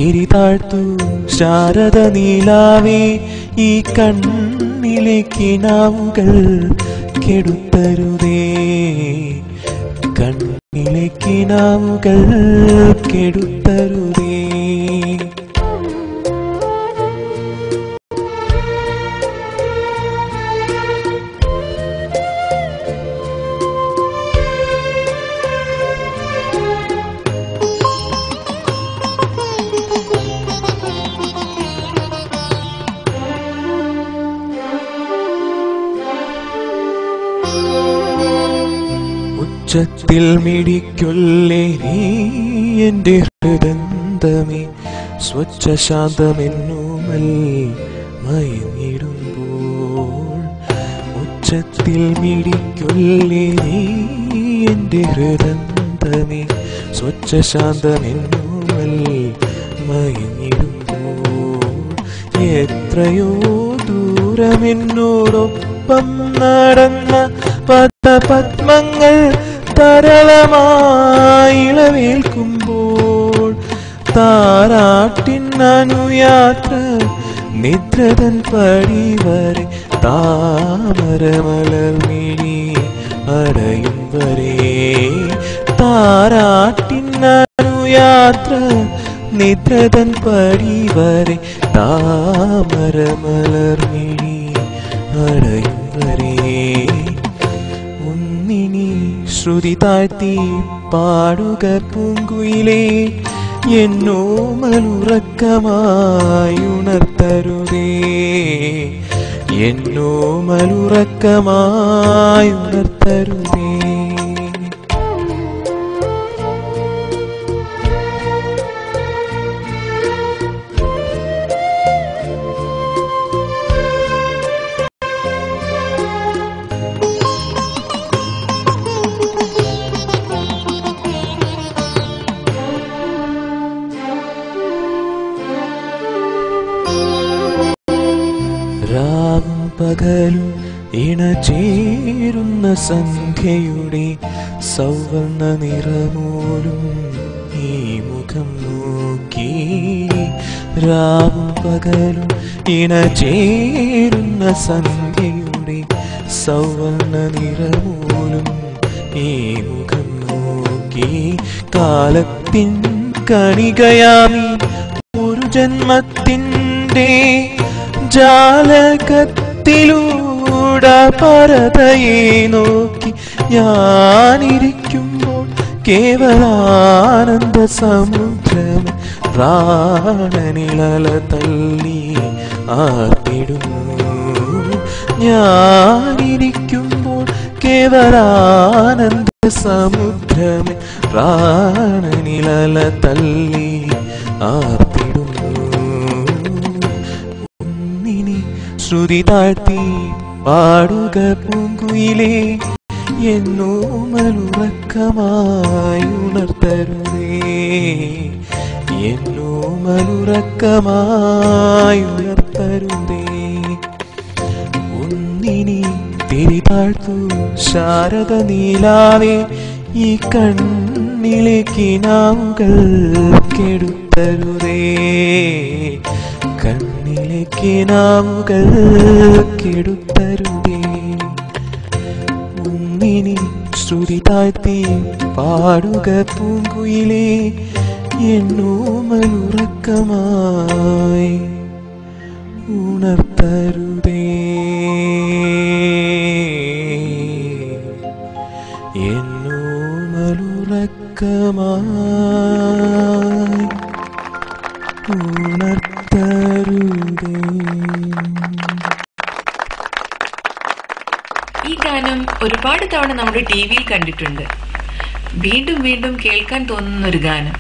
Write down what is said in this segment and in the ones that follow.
തിരിതാഴ്ത്തു ശാരദ നീലാവേ ഈ കണ്ണിലെ കിനാവുകൾ കെടുത്തരുതേ കണ്ണിലെ കിനാവുകൾ കെടുത്തരുതേ ഉച്ചത്തിൽ മിടിക്കൊല്ലേ നീ എൻ്റെ ഹൃദന്തമേ സ്വച്ഛ ശാന്തമെന്നുമൽ മയങ്ങിടുമ്പോൾ ഉച്ചത്തിൽ മിടിക്കൊല്ലേ നീ എൻ്റെ ഹൃദന്തമേ സ്വച്ഛ ശാന്തമെന്നുമൽ മയങ്ങിടുമ്പോൾ എത്രയോ ദൂരമെന്നോടൊപ്പം നടന്ന പദ്മങ്ങൾ തരളമായിളവേൽക്കുമ്പോൾ താരാട്ടിനനുയാത്ര നിദ്രതൻ പടിവരെ താമരമലർമിഴി അടയും വരെ താരാട്ടിനനുയാത്ര നിദ്രതൻ പടിവരെ താമരമലർമിഴി അടയും വരെ ശ്രുതി താഴ്ത്തി പാടുക പൂങ്കുയിലേ എന്നോമലുറക്കമായി ഉണർത്തരുതേ എന്നോമലുറക്കമായി ഉണർത്തരുതേ പകലും ഇണചേരുന്ന സന്ധ്യയുടെ സൗവർണ്ണ നിറമോലും ഈ മുഖം നോക്കി രാവും പകലും ഇണചേരുന്ന സന്ധ്യയുടെ സൗവർണ്ണ നിറമോലും ഈ മുഖം നോക്കി കാലത്തിൻ കണികയാമി ഒരു ജന്മത്തിൻ്റെ ജാലകത്തിലൂടെ പരതയെ നോക്കി ഞാനിരിക്കുമ്പോൾ കേവലാനന്ദ സമുദ്രം പ്രാണനിളല തള്ളി ആർത്തിടുന്നു ഞാനിരിക്കുമ്പോൾ കേവലാനന്ദ സമുദ്രം പ്രാണനിളല തള്ളി ആർത്തിടുന്നു ശ്രുതി താഴ്ത്തി പാടുക പൂങ്കുയിലേ എന്നോമലുറക്കമായി ഉണർത്തരുതേ എന്നോമലുറക്കമായി ഉണർത്തരുതേ ഒന്നിനി തിരിതാഴ്ത്തു ശാരദ നീലാവേ ഈ കണ്ണിലെ കിനാവുകൾ കെടുത്തരുതേ കണ്ണിലെ കിനാവുകൾ കെടുത്തരുതേ ഒന്നിനി ശ്രുതി താഴ്ത്തി പാടുക പൂങ്കുയിലേ എന്നോമലുറക്കമായി ഉണർത്തരുതേ എന്നോമലുറക്കമായി ഉണർത്തരുതേ. ഈ ഗാനം ഒരുപാട് തവണ നമ്മുടെ ടിവിയിൽ കണ്ടിട്ടുണ്ട്. വീണ്ടും വീണ്ടും കേൾക്കാൻ തോന്നുന്ന ഒരു ഗാനം.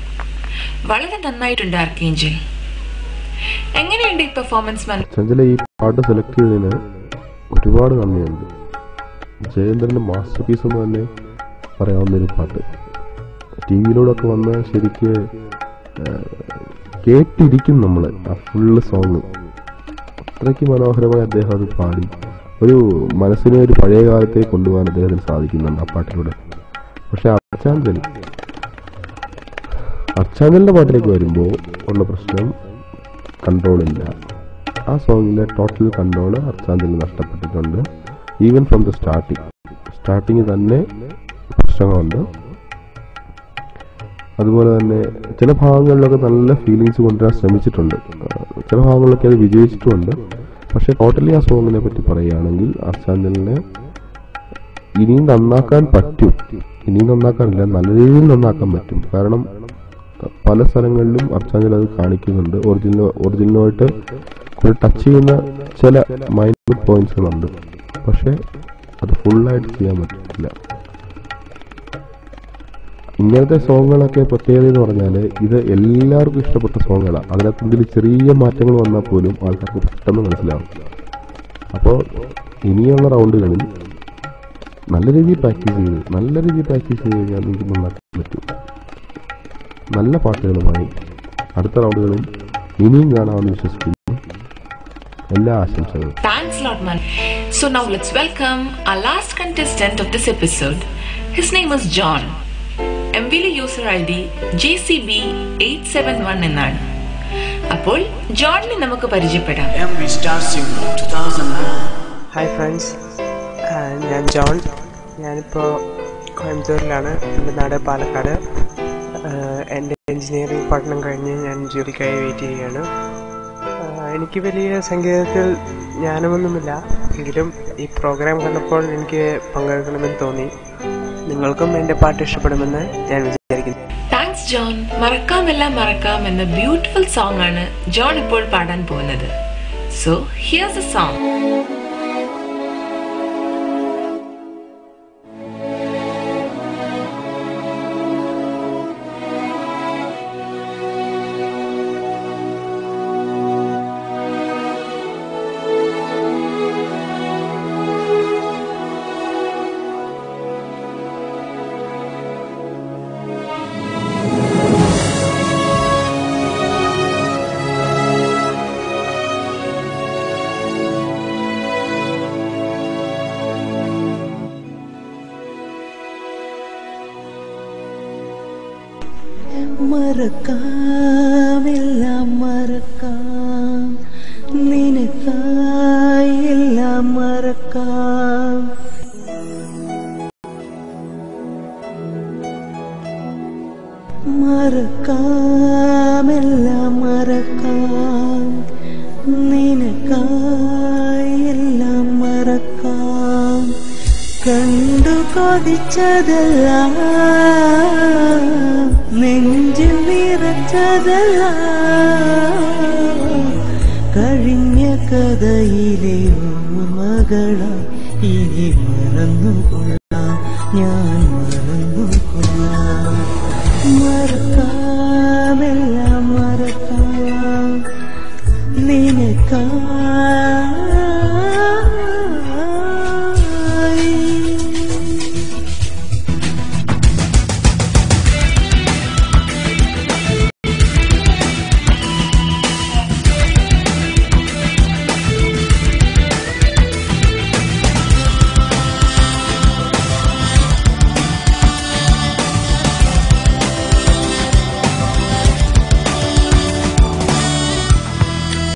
വളരെ നന്നായിട്ടുണ്ട് ആർക്കേഞ്ചൽ. എങ്ങനെയുണ്ട് ഈ പെർഫോമൻസ്? ചഞ്ചല, ഈ പാട്ട് സെലക്ട് ചെയ്തതിന് ഒരുപാട് നന്ദിയുണ്ട്. ജയേന്ദ്രന്റെ മാസ്റ്റർ പീസ് എന്ന് തന്നെ പറയാവുന്നൊരു പാട്ട്. ടി വിയിലൂടെയൊക്കെ വന്ന് ശരിക്ക് കേട്ടിരിക്കും നമ്മൾ ആ ഫുള്ള് സോങ്. അത്രയ്ക്ക് മനോഹരമായി അദ്ദേഹം അത് പാടി ഒരു മനസ്സിനെ ഒരു പഴയ കാലത്തെ കൊണ്ടുപോകാൻ അദ്ദേഹത്തിന് സാധിക്കുന്നുണ്ട് ആ പാട്ടിലൂടെ. പക്ഷെ അച്ചാഞ്ചൽ അർച്ചാഞ്ചലിൻ്റെ പാട്ടിലേക്ക് വരുമ്പോൾ ഉള്ള പ്രശ്നം കൺട്രോളില്ല. ആ സോങ്ങിലെ ടോട്ടൽ കൺട്രോൾ അർച്ചാഞ്ചലിന് നഷ്ടപ്പെട്ടിട്ടുണ്ട്. ഈവൻ ഫ്രം ദ സ്റ്റാർട്ടിങ് തന്നെ പ്രശ്നങ്ങളുണ്ട്. അതുപോലെ തന്നെ ചില ഭാഗങ്ങളിലൊക്കെ നല്ല ഫീലിങ്സ് കൊണ്ടുവരാൻ ശ്രമിച്ചിട്ടുണ്ട്, ചില ഭാഗങ്ങളിലൊക്കെ അത് വിജയിച്ചിട്ടുമുണ്ട്. പക്ഷെ ടോട്ടലി ആ സോങ്ങിനെ പറ്റി പറയുകയാണെങ്കിൽ അർച്ചാഞ്ചലിനെ ഇനിയും നന്നാക്കാൻ പറ്റും. ഇനിയും നന്നാക്കാനില്ല, നല്ല രീതിയിൽ നന്നാക്കാൻ പറ്റും. കാരണം പല സ്ഥലങ്ങളിലും അർച്ചാഞ്ചൽ അത് കാണിക്കുന്നുണ്ട്. ഒറിജിനലുമായിട്ട് കുറെ ടച്ച് ചെയ്യുന്ന ചില മൈനർ പോയിന്റ്സുകളുണ്ട്, പക്ഷെ അത് ഫുള്ളായിട്ട് ചെയ്യാൻ പറ്റില്ല. ഇങ്ങനത്തെ സോങ്ങുകളൊക്കെ പ്രത്യേകത എന്ന് പറഞ്ഞാൽ ഇത് എല്ലാവർക്കും ഇഷ്ടപ്പെട്ട സോങ്ങുകളാണ്. അതിനകത്ത് എന്തെങ്കിലും ചെറിയ മാറ്റങ്ങൾ വന്നാൽ പോലും ആൾക്കാർക്ക് പെട്ടെന്ന് മനസ്സിലാവും. അപ്പോൾ ഇനിയുള്ള റൗണ്ടുകളിൽ നല്ല രീതിയിൽ പ്രാക്ടീസ് ചെയ്ത് കഴിഞ്ഞാൽ നിങ്ങൾക്ക് നന്നാക്കാൻ പറ്റും. നല്ല പാട്ടുകളുമായി അടുത്ത റൗണ്ടുകളിൽ ഇനിയും കാണാമെന്ന് വിശ്വസിക്കുന്നു. എല്ലാ ആശംസകളും. Thanks a lot, man. So now let's welcome our last contestant of this episode. His name is John. MVL user ID JCB871 എന്നാണ്. അപ്പോൾ ജോണിനെ നമുക്ക് പരിചയപ്പെടാം. ഹായ് ഫ്രണ്ട്സ്, ഞാൻ ജോൺ. ഞാനിപ്പോൾ കോയമ്പത്തൂരിലാണ്. എൻ്റെ നാട് പാലക്കാട്. എൻ്റെ എൻജിനീയറിംഗ് പഠനം കഴിഞ്ഞ് ഞാൻ ജോലിക്കായി വെയിറ്റ് ചെയ്യുകയാണ്. എനിക്ക് വലിയ സംഗീതത്തിൽ ജ്ഞാനമൊന്നുമില്ല, എങ്കിലും ഈ പ്രോഗ്രാം കണ്ടപ്പോൾ എനിക്ക് പങ്കെടുക്കണമെന്ന് തോന്നി. നിങ്ങൾക്കും എൻ്റെ പാട്ട് ഇഷ്ടപ്പെടുമെന്ന് ഞാൻ വിചാരിക്കുന്നു. Thanks John. മറക്കാമെല്ലാം മറക്കാം എന്ന ബ്യൂട്ടിഫുൾ സോങ് ആണ് ജോൺ ഇപ്പോൾ പാടാൻ പോകുന്നത്. So here's a song. മറക്കാം എല്ലാം മറക്കാം, നിനക്കായി എല്ലാം മറക്കാം. മറക്കാം എല്ലാം മറക്കാം, നിനക്കായി എല്ലാം മറക്കാം. കണ്ടു കൊതിച്ചതെല്ലാം നെഞ്ചിൽ നിറച്ചതെല്ലാം കഴിഞ്ഞ കഥയിലെ ഓർമ്മകളാ. ഇനി മറന്നുകൊള്ളാം ഞാൻ